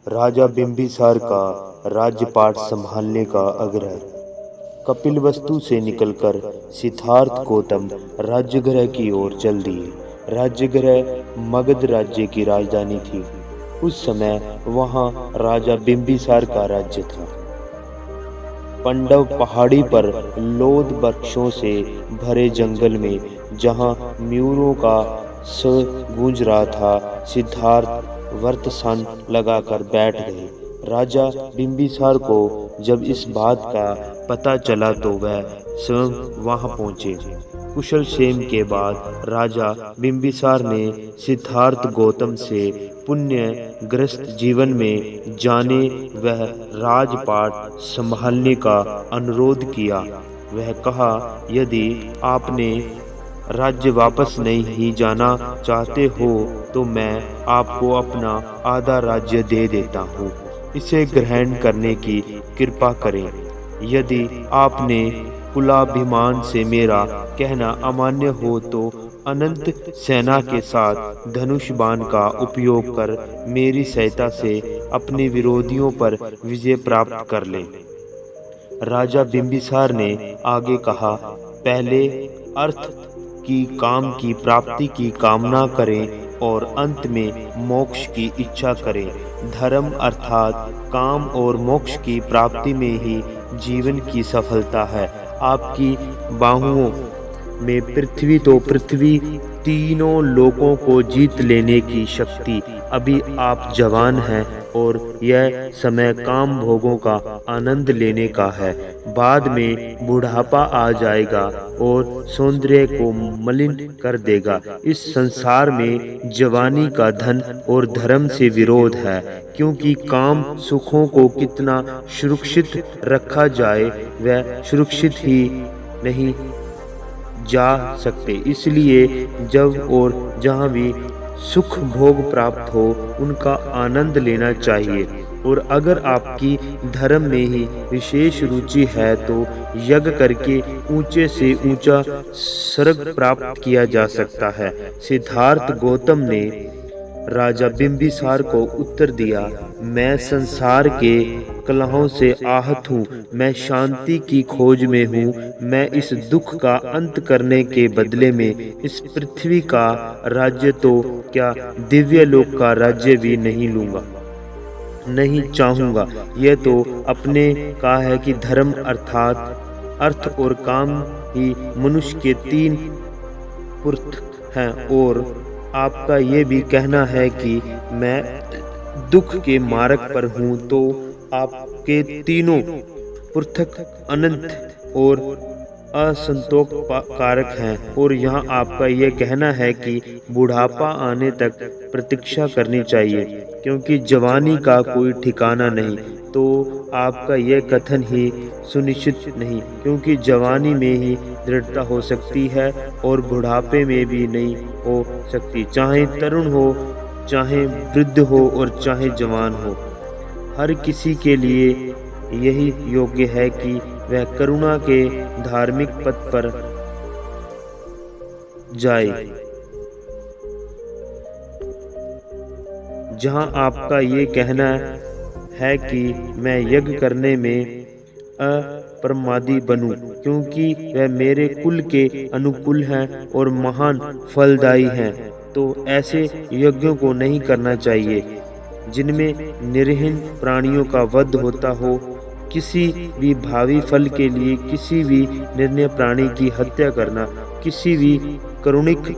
राजा बिंबिसार का राज्यपाट संभालने का आग्रह। कपिलवस्तु से निकलकर सिद्धार्थ गौतम राजगृह की ओर चल दिए। राजगृह मगध राज्य की राजधानी थी। उस समय वहां राजा बिंबिसार का राज्य था। पांडव पहाड़ी पर लोध वृक्षों से भरे जंगल में जहां मयूरों का स्वर गूंज रहा था, सिद्धार्थ वर्तमान लगाकर बैठ गए। राजा बिंबिसार को जब इस बात का पता चला तो वह स्वयं वहां पहुंचे। कुशल क्षेम के बाद राजा बिंबिसार ने सिद्धार्थ गौतम से पुण्य ग्रस्त जीवन में जाने वह राजपाट संभालने का अनुरोध किया। वह कहा, यदि आपने राज्य वापस नहीं जाना चाहते हो तो मैं आपको अपना आधा राज्य दे देता हूँ। इसे ग्रहण करने की कृपा करें। यदि आपने कुलाभिमान से मेरा कहना अमान्य हो तो अनंत सेना के साथ धनुष बाण का उपयोग कर मेरी सहायता से अपने विरोधियों पर विजय प्राप्त कर लें। राजा बिंबिसार ने आगे कहा, पहले अर्थ की काम की प्राप्ति की कामना करें और अंत में मोक्ष की इच्छा करें। धर्म अर्थात काम और मोक्ष की प्राप्ति में ही जीवन की सफलता है। आपकी बाहुओं में पृथ्वी तो पृथ्वी, तीनों लोकों को जीत लेने की शक्ति। अभी आप जवान हैं और यह समय काम भोगों का आनंद लेने का है। बाद में बुढ़ापा आ जाएगा और सौंदर्य को मलिन कर देगा। इस संसार में जवानी का धन और धर्म से विरोध है, क्योंकि काम सुखों को कितना सुरक्षित रखा जाए वह सुरक्षित ही नहीं जा सकते। इसलिए जब और जहाँ भी सुख भोग प्राप्त हो उनका आनंद लेना चाहिए। और अगर आपकी धर्म में ही विशेष रुचि है तो यज्ञ करके ऊंचे से ऊंचा स्वर्ग प्राप्त किया जा सकता है। सिद्धार्थ गौतम ने राजा बिंबिसार को उत्तर दिया, मैं संसार के कलहों से आहत हूँ। मैं शांति की खोज में हूँ। मैं इस दुख का अंत करने के बदले में इस पृथ्वी का राज्य तो क्या दिव्य लोक का राज्य भी नहीं लूंगा, नहीं चाहूंगा। यह तो अपने का है कि धर्म अर्थात अर्थ और काम ही मनुष्य के तीन पुरुष हैं, और आपका ये भी कहना है कि मैं दुख के मार्ग पर हूँ, तो आपके तीनों पृथक अनंत और असंतोष कारक हैं। और यहाँ आपका यह कहना है कि बुढ़ापा आने तक प्रतीक्षा करनी चाहिए, क्योंकि जवानी का कोई ठिकाना नहीं। तो आपका यह कथन ही सुनिश्चित नहीं, क्योंकि जवानी में ही दृढ़ता हो सकती है और बुढ़ापे में भी नहीं हो सकती। चाहे तरुण हो, चाहे वृद्ध हो और चाहे जवान हो, हर किसी के लिए यही योग्य है कि वह करुणा के धार्मिक पथ पर जाए। जहां आपका ये कहना है कि मैं यज्ञ करने में अप्रमादी बनूं, क्योंकि वह मेरे कुल के अनुकूल हैं और महान फलदायी हैं, तो ऐसे यज्ञों को नहीं करना चाहिए जिनमें निरीह प्राणियों का वध होता हो। किसी भी भावी फल के लिए किसी भी निर्णय प्राणी की हत्या करना किसी भी करुणिक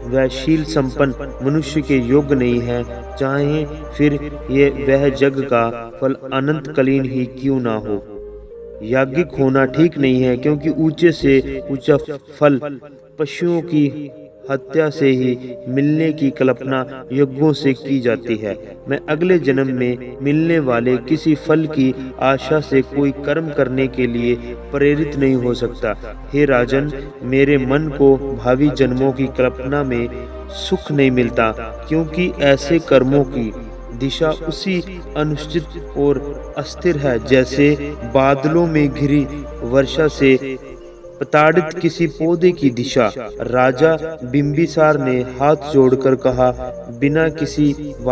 व शील संपन्न मनुष्य के योग्य नहीं है, चाहे फिर ये वह यज्ञ का फल अनंतकालीन ही क्यों ना हो। याज्ञिक होना ठीक नहीं है, क्योंकि ऊंचे से ऊंचा फल पशुओं की हत्या से ही मिलने की कल्पना यज्ञों से की जाती है। मैं अगले जन्म में मिलने वाले किसी फल की आशा से कोई कर्म करने के लिए प्रेरित नहीं हो सकता। हे राजन, मेरे मन को भावी जन्मों की कल्पना में सुख नहीं मिलता, क्योंकि ऐसे कर्मों की दिशा उसी अनिश्चित और अस्थिर है जैसे बादलों में घिरी वर्षा से प्रताड़ित किसी पौधे की दिशा। राजा बिंबिसार ने हाथ जोड़कर कहा, बिना किसी वाद